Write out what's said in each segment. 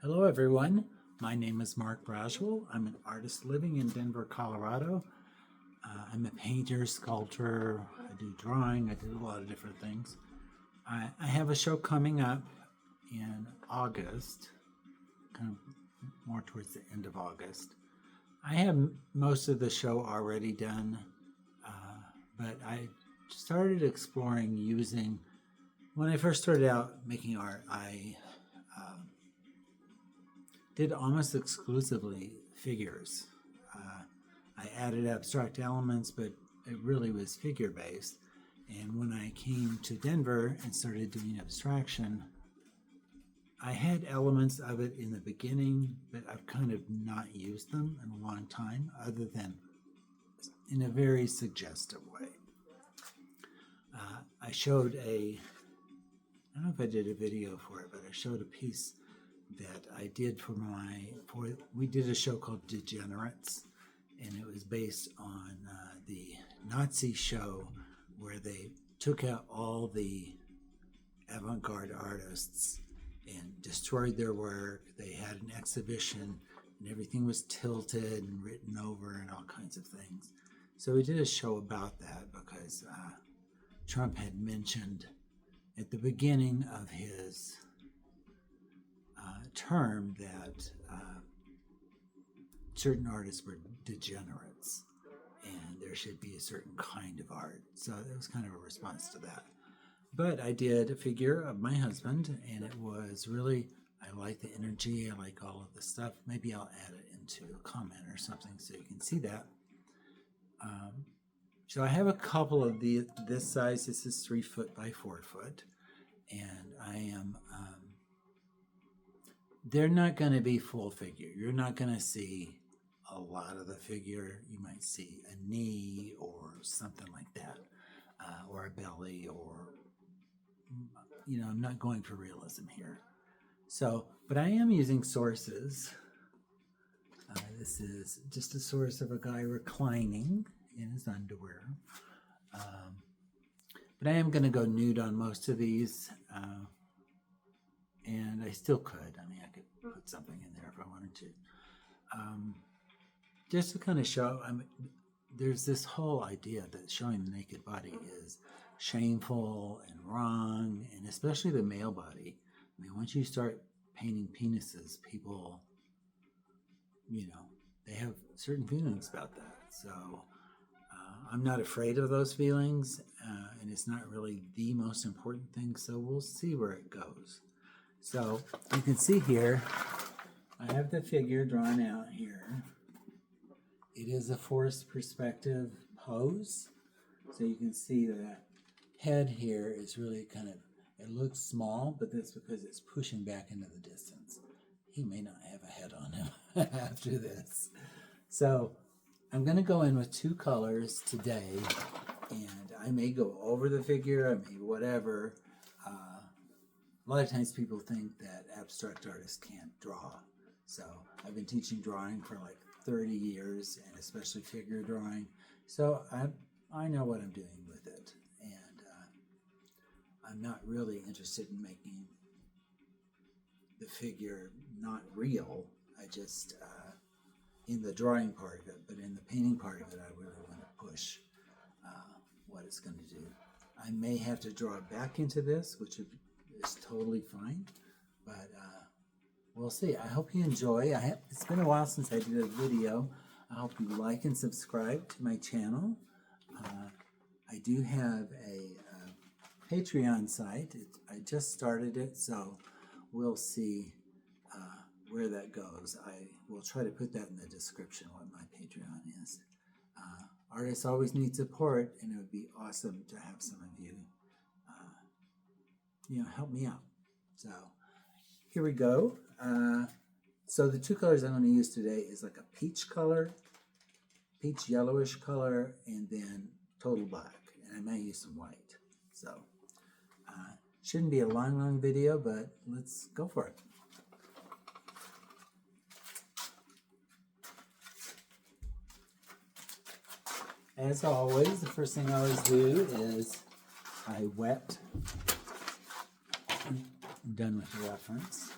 Hello, everyone. My name is Mark Braswell. I'm an artist living in Denver, Colorado. I'm a painter, sculptor. I do drawing. I do a lot of different things. I have a show coming up in August, kind of more towards the end of August. I have most of the show already done, but I started exploring using, when I first started out making art, I did almost exclusively figures. I added abstract elements, but it really was figure based. And when I came to Denver and started doing abstraction, I had elements of it in the beginning, but I've kind of not used them in a long time, other than in a very suggestive way. I showed I don't know if I did a video for it, but I showed a piece that I did we did a show called Degenerates, and it was based on the Nazi show where they took out all the avant-garde artists and destroyed their work. They had an exhibition and everything was tilted and written over and all kinds of things. So we did a show about that because Trump had mentioned at the beginning of his term that certain artists were degenerates and there should be a certain kind of art. So it was kind of a response to that. But I did a figure of my husband, and it was really, I like the energy, I like all of the stuff. Maybe I'll add it into a comment or something so you can see that. So I have a couple of this size. This is 3 foot by 4 foot, and I am they're not going to be full figure. You're not going to see a lot of the figure. You might see a knee or something like that, or a belly, or, I'm not going for realism here. So, but I am using sources. This is just a source of a guy reclining in his underwear. But I am going to go nude on most of these. And I still could. I mean, I could put something in there if I wanted to. Just to kind of show, there's this whole idea that showing the naked body is shameful and wrong, and especially the male body. I mean, once you start painting penises, people, they have certain feelings about that. So I'm not afraid of those feelings, and it's not really the most important thing. So we'll see where it goes. So you can see here, I have the figure drawn out here. It is a forced perspective pose. So you can see the head here is really it looks small, but that's because it's pushing back into the distance. He may not have a head on him after this. So I'm going to go in with 2 colors today, and I may go over the figure, I may whatever. A lot of times people think that abstract artists can't draw. So I've been teaching drawing for like 30 years, and especially figure drawing. So I know what I'm doing with it. And I'm not really interested in making the figure not real. I just, in the drawing part of it, but in the painting part of it, I really want to push what it's going to do. I may have to draw it back into this, which is totally fine, but we'll see. I hope you enjoy. It's been a while since I did a video. I hope you like and subscribe to my channel. I do have a Patreon site. I just started it, so we'll see where that goes. I will try to put that in the description, what my Patreon is. Artists always need support, and it would be awesome to have some of you help me out. So here we go. So the 2 colors I'm going to use today is like a peach color, peach yellowish color, and then total black. And I may use some white. So shouldn't be a long video, but let's go for it. As always, the first thing I always do is I wet. I'm done with the reference.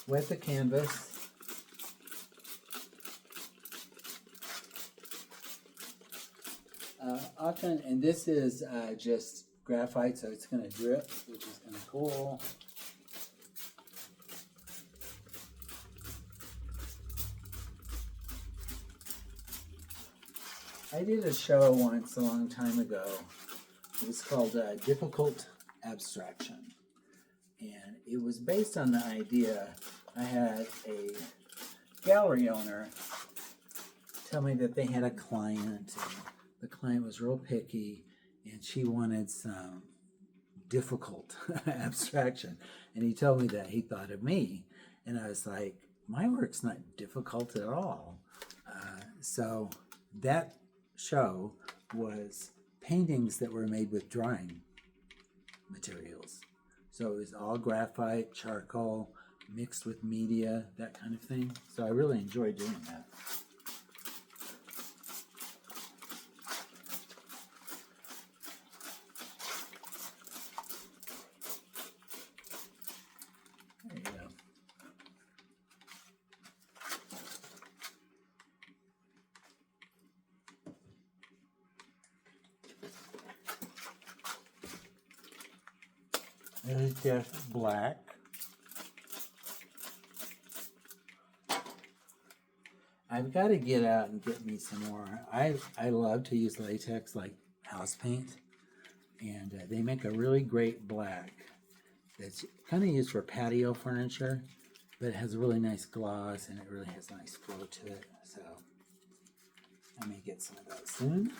wet the canvas. Often, and this is just graphite, so it's going to drip, which is kind of cool. I did a show once a long time ago. It was called Difficult Abstraction. And it was based on the idea, I had a gallery owner tell me that they had a client, and the client was real picky, and she wanted some difficult abstraction. And he told me that he thought of me. And I was like, my work's not difficult at all. So that show was paintings that were made with drawing materials. So it was all graphite, charcoal, mixed with media, that kind of thing. So I really enjoyed doing that. There you go. This is just black. I've got to get out and get me some more. I love to use latex like house paint, and they make a really great black that's kind of used for patio furniture, but it has a really nice gloss and it really has a nice flow to it. So I may get some of that soon.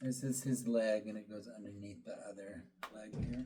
This is his leg, and it goes underneath the other leg here.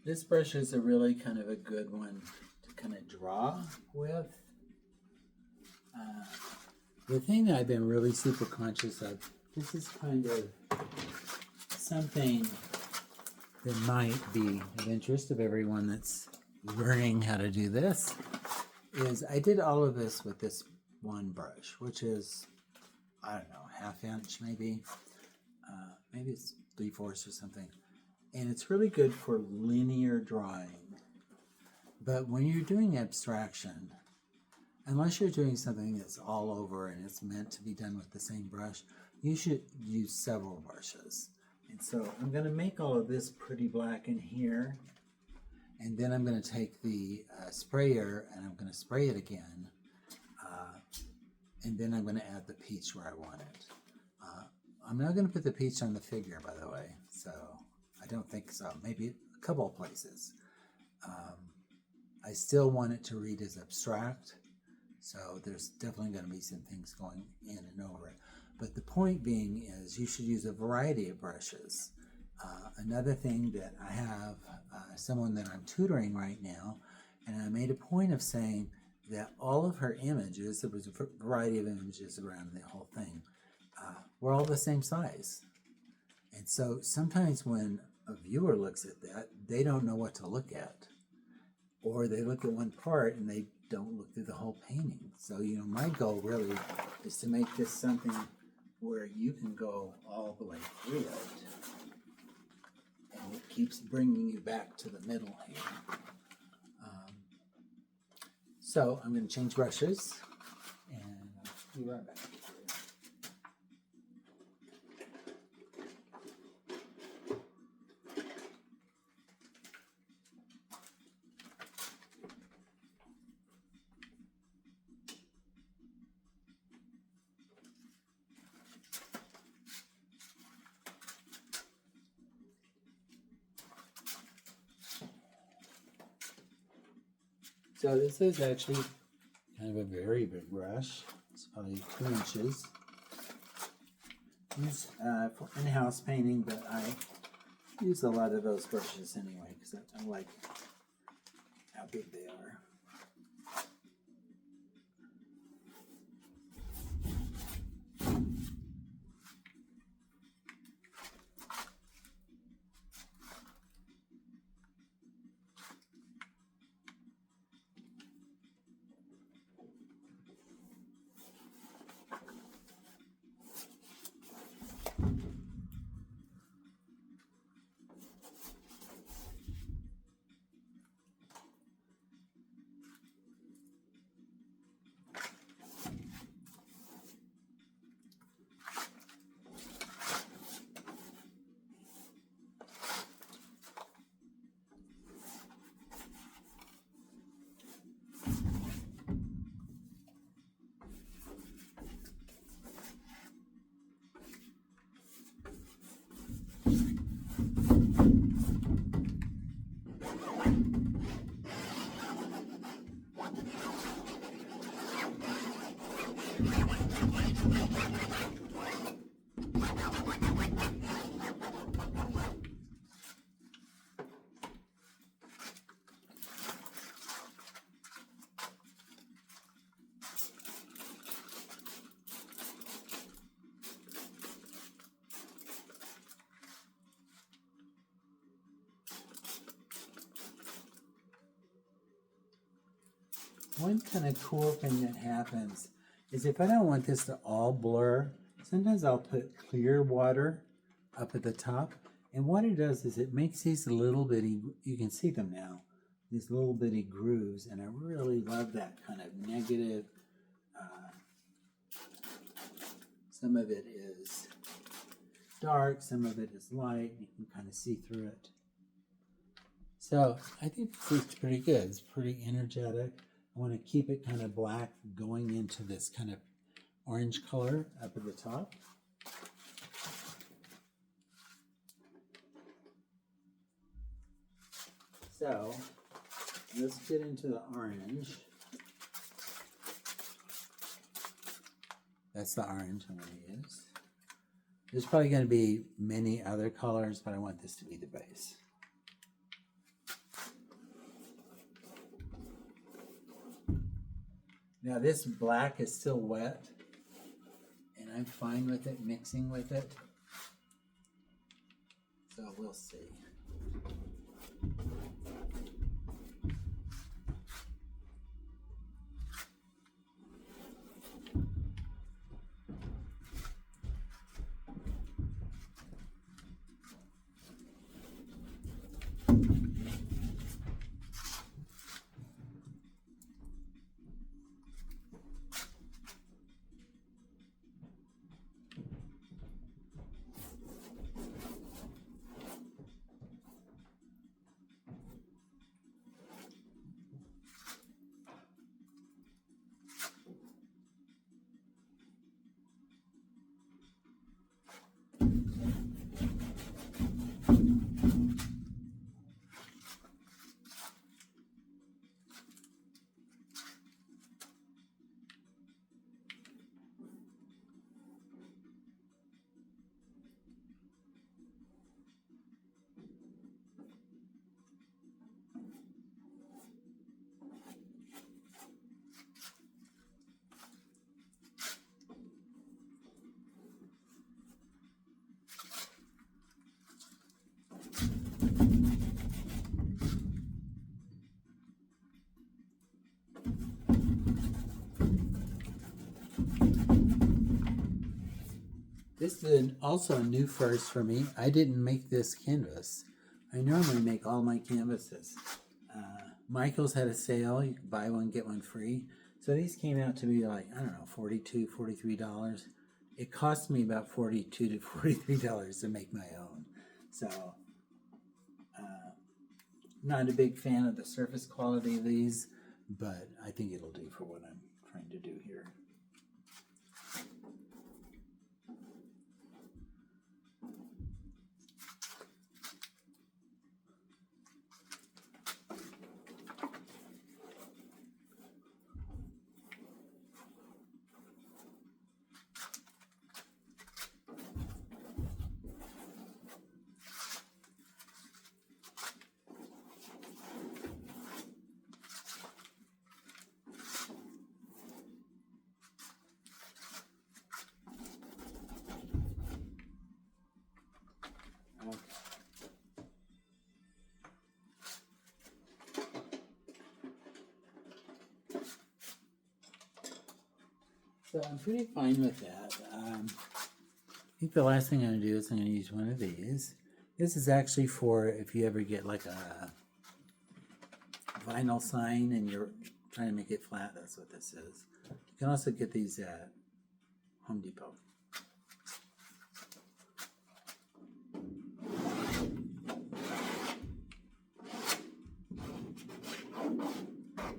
This brush is a really kind of a good one to kind of draw with. The thing that I've been really super conscious of this is kind of something that might be of interest of everyone that's learning how to do this, is I did all of this with this one brush, which is, I don't know, ½ inch maybe. Maybe it's 3/4 or something. And it's really good for linear drawing. But when you're doing abstraction, unless you're doing something that's all over and it's meant to be done with the same brush, you should use several brushes. And so I'm going to make all of this pretty black in here. And then I'm going to take the sprayer and I'm going to spray it again. And then I'm going to add the peach where I want it. I'm not going to put the peach on the figure, by the way. So I don't think so. Maybe a couple of places. I still want it to read as abstract. So there's definitely going to be some things going in and over it. But the point being is you should use a variety of brushes. Another thing that I have someone that I'm tutoring right now, and I made a point of saying that all of her images, there was a variety of images around the whole thing, were all the same size. And so sometimes when a viewer looks at that, they don't know what to look at. Or they look at one part and they don't look through the whole painting. So, my goal really is to make this something where you can go all the way through it. And it keeps bringing you back to the middle here. So I'm going to change brushes and I'll be right back. So this is actually kind of a very big brush. It's probably 2 inches. It's for in-house painting, but I use a lot of those brushes anyway because I like how big they are. One kind of cool thing that happens is if I don't want this to all blur, sometimes I'll put clear water up at the top. And what it does is it makes these little bitty, you can see them now, these little bitty grooves. And I really love that kind of negative. Some of it is dark, some of it is light. You can kind of see through it. So I think this is pretty good. It's pretty energetic. I want to keep it kind of black going into this kind of orange color up at the top. So let's get into the orange. That's the orange I'm going to use. There's probably going to be many other colors, but I want this to be the base. Now this black is still wet, and I'm fine with it, mixing with it. So we'll see. This is also a new first for me. I didn't make this canvas. I normally make all my canvases. Michael's had a sale. You can buy one, get one free. So these came out to be like, I don't know, $42, $43. It cost me about $42 to $43 to make my own. So, not a big fan of the surface quality of these, but I think it'll do for what I'm trying to do here. So I'm pretty fine with that. I think the last thing I'm going to do is I'm going to use one of these. This is actually for if you ever get like a vinyl sign and you're trying to make it flat. That's what this is. You can also get these at Home Depot.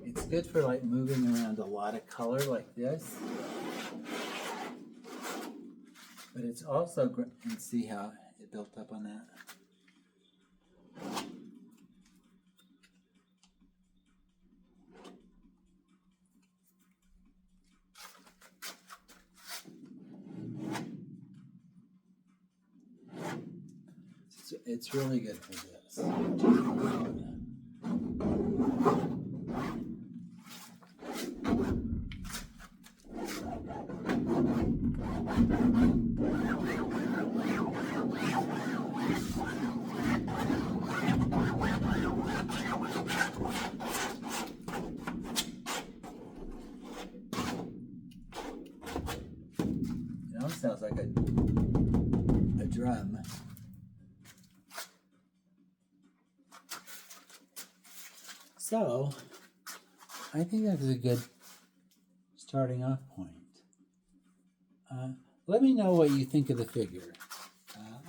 It's good for like moving around a lot of color like this. But it's also great, and see how it built up on that. It's really good for this. It almost sounds like a drum. So, I think that's a good starting off point. Let me know what you think of the figure.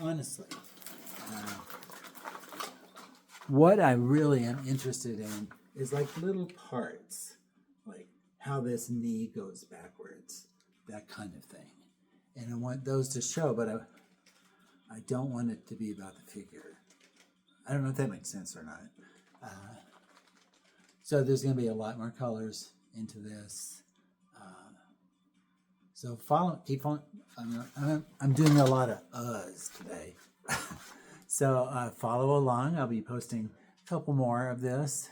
Honestly, what I really am interested in is like little parts, like how this knee goes backwards, that kind of thing. And I want those to show, but I don't want it to be about the figure. I don't know if that makes sense or not. So there's going to be a lot more colors into this. So keep on. I'm doing a lot of uhs today. So follow along. I'll be posting a couple more of this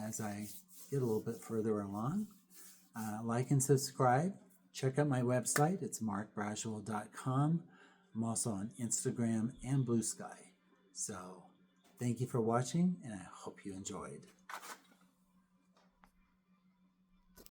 as I get a little bit further along. Like and subscribe. Check out my website. It's markbraswell.com. I'm also on Instagram and Blue Sky. So thank you for watching, and I hope you enjoyed.